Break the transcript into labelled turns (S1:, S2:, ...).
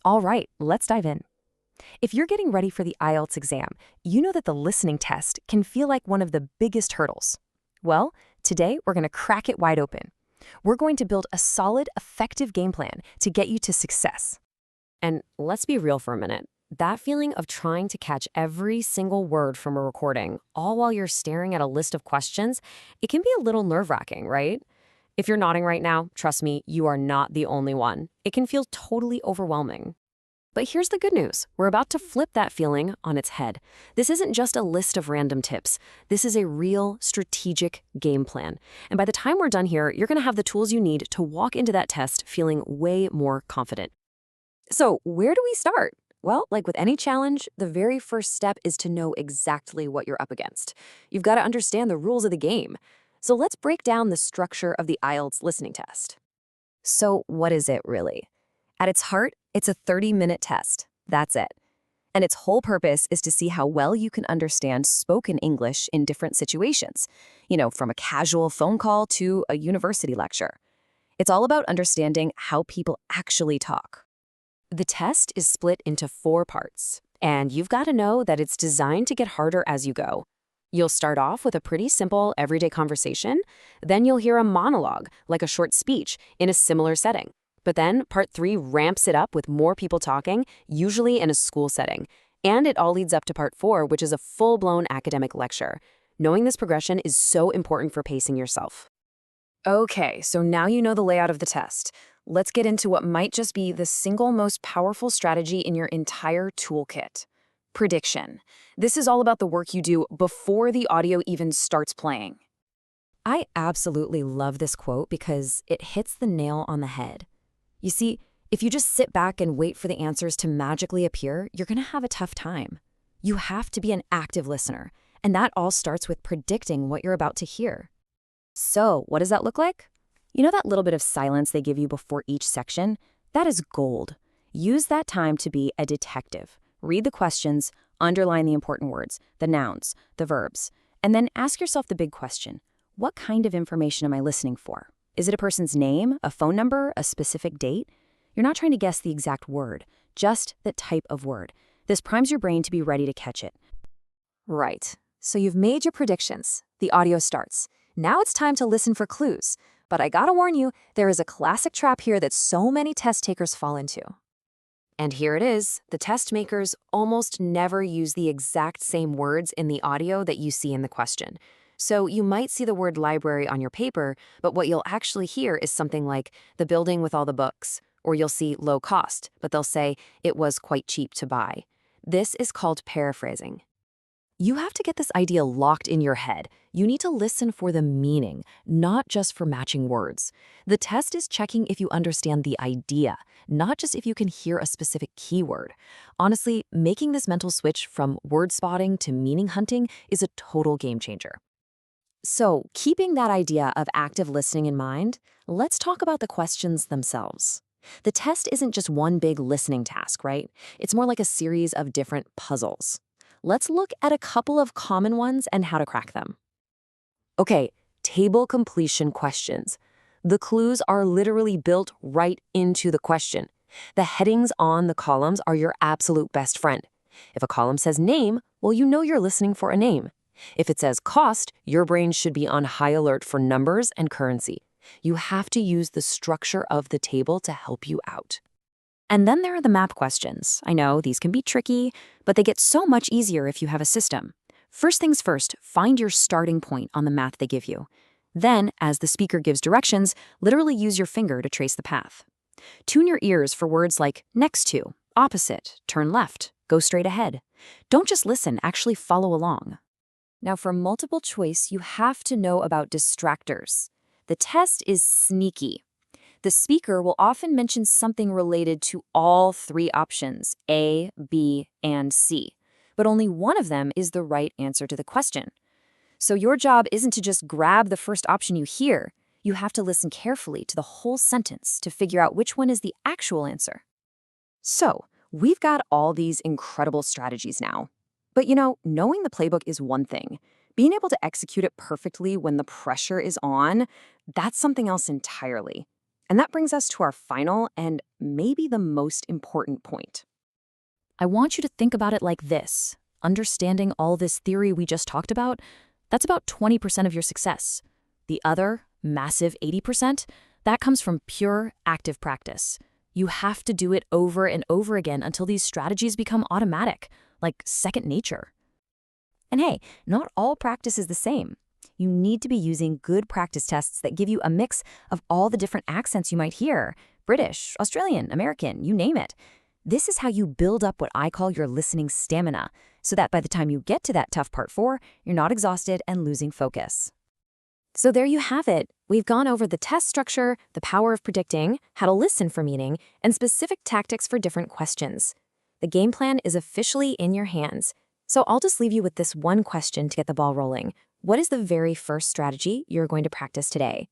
S1: All right, let's dive in. If you're getting ready for the IELTS exam, you know that the listening test can feel like one of the biggest hurdles. Well, today we're going to crack it wide open. We're going to build a solid, effective game plan to get you to success.
S2: And let's be real for a minute. That feeling of trying to catch every single word from a recording, all while you're staring at a list of questions, it can be a little nerve-wracking, right? If you're nodding right now, trust me, you are not the only one. It can feel totally overwhelming. But here's the good news. We're about to flip that feeling on its head. This isn't just a list of random tips. This is a real strategic game plan. And by the time we're done here, you're going to have the tools you need to walk into that test feeling way more confident. So where do we start? Well, like with any challenge, the very first step is to know exactly what you're up against. You've got to understand the rules of the game. So let's break down the structure of the IELTS listening test. So what is it really? At its heart, it's a 30-minute test. That's it. And its whole purpose is to see how well you can understand spoken English in different situations, from a casual phone call to a university lecture. It's all about understanding how people actually talk. The test is split into 4 parts, and you've got to know that it's designed to get harder as you go. You'll start off with a pretty simple everyday conversation, then you'll hear a monologue, like a short speech, in a similar setting. But then part 3 ramps it up with more people talking, usually in a school setting. And it all leads up to part 4, which is a full-blown academic lecture. Knowing this progression is so important for pacing yourself. Okay, so now you know the layout of the test. Let's get into what might just be the single most powerful strategy in your entire toolkit. Prediction. This is all about the work you do before the audio even starts playing. I absolutely love this quote because it hits the nail on the head. You see, if you just sit back and wait for the answers to magically appear, you're going to have a tough time. You have to be an active listener, and that all starts with predicting what you're about to hear. So, what does that look like? You know that little bit of silence they give you before each section? That is gold. Use that time to be a detective. Read the questions, underline the important words, the nouns, the verbs, and then ask yourself the big question. What kind of information am I listening for? Is it a person's name, a phone number, a specific date? You're not trying to guess the exact word, just the type of word. This primes your brain to be ready to catch it. Right. So you've made your predictions. The audio starts. Now it's time to listen for clues. But I gotta warn you, there is a classic trap here that so many test takers fall into. And here it is. The test makers almost never use the exact same words in the audio that you see in the question. So you might see the word library on your paper, but what you'll actually hear is something like the building with all the books, or you'll see low cost, but they'll say it was quite cheap to buy. This is called paraphrasing. You have to get this idea locked in your head. You need to listen for the meaning, not just for matching words. The test is checking if you understand the idea, not just if you can hear a specific keyword. Honestly, making this mental switch from word spotting to meaning hunting is a total game changer. So, keeping that idea of active listening in mind, let's talk about the questions themselves. The test isn't just one big listening task, right? It's more like a series of different puzzles. Let's look at a couple of common ones and how to crack them. Okay, table completion questions. The clues are literally built right into the question. The headings on the columns are your absolute best friend. If a column says name, well, you know you're listening for a name. If it says cost, your brain should be on high alert for numbers and currency. You have to use the structure of the table to help you out. And then there are the map questions. I know these can be tricky, but they get so much easier if you have a system. First things first, find your starting point on the map they give you. Then, as the speaker gives directions, literally use your finger to trace the path. Tune your ears for words like next to, opposite, turn left, go straight ahead. Don't just listen, actually follow along. Now for multiple choice, you have to know about distractors. The test is sneaky. The speaker will often mention something related to all 3 options, A, B, and C. But only one of them is the right answer to the question. So your job isn't to just grab the first option you hear. You have to listen carefully to the whole sentence to figure out which one is the actual answer. So, we've got all these incredible strategies now. But knowing the playbook is one thing. Being able to execute it perfectly when the pressure is on, that's something else entirely.
S1: And that brings us to our final and maybe the most important point.
S2: I want you to think about it like this. Understanding all this theory we just talked about, that's about 20% of your success. The other, massive 80%, that comes from pure active practice. You have to do it over and over again until these strategies become automatic, like second nature.
S1: And hey, not all practice is the same. You need to be using good practice tests that give you a mix of all the different accents you might hear: British, Australian, American, you name it. This is how you build up what I call your listening stamina, so that by the time you get to that tough part 4, you're not exhausted and losing focus.
S2: So there you have it. We've gone over the test structure, the power of predicting, how to listen for meaning, and specific tactics for different questions. The game plan is officially in your hands. So I'll just leave you with this one question to get the ball rolling. What is the very first strategy you're going to practice today?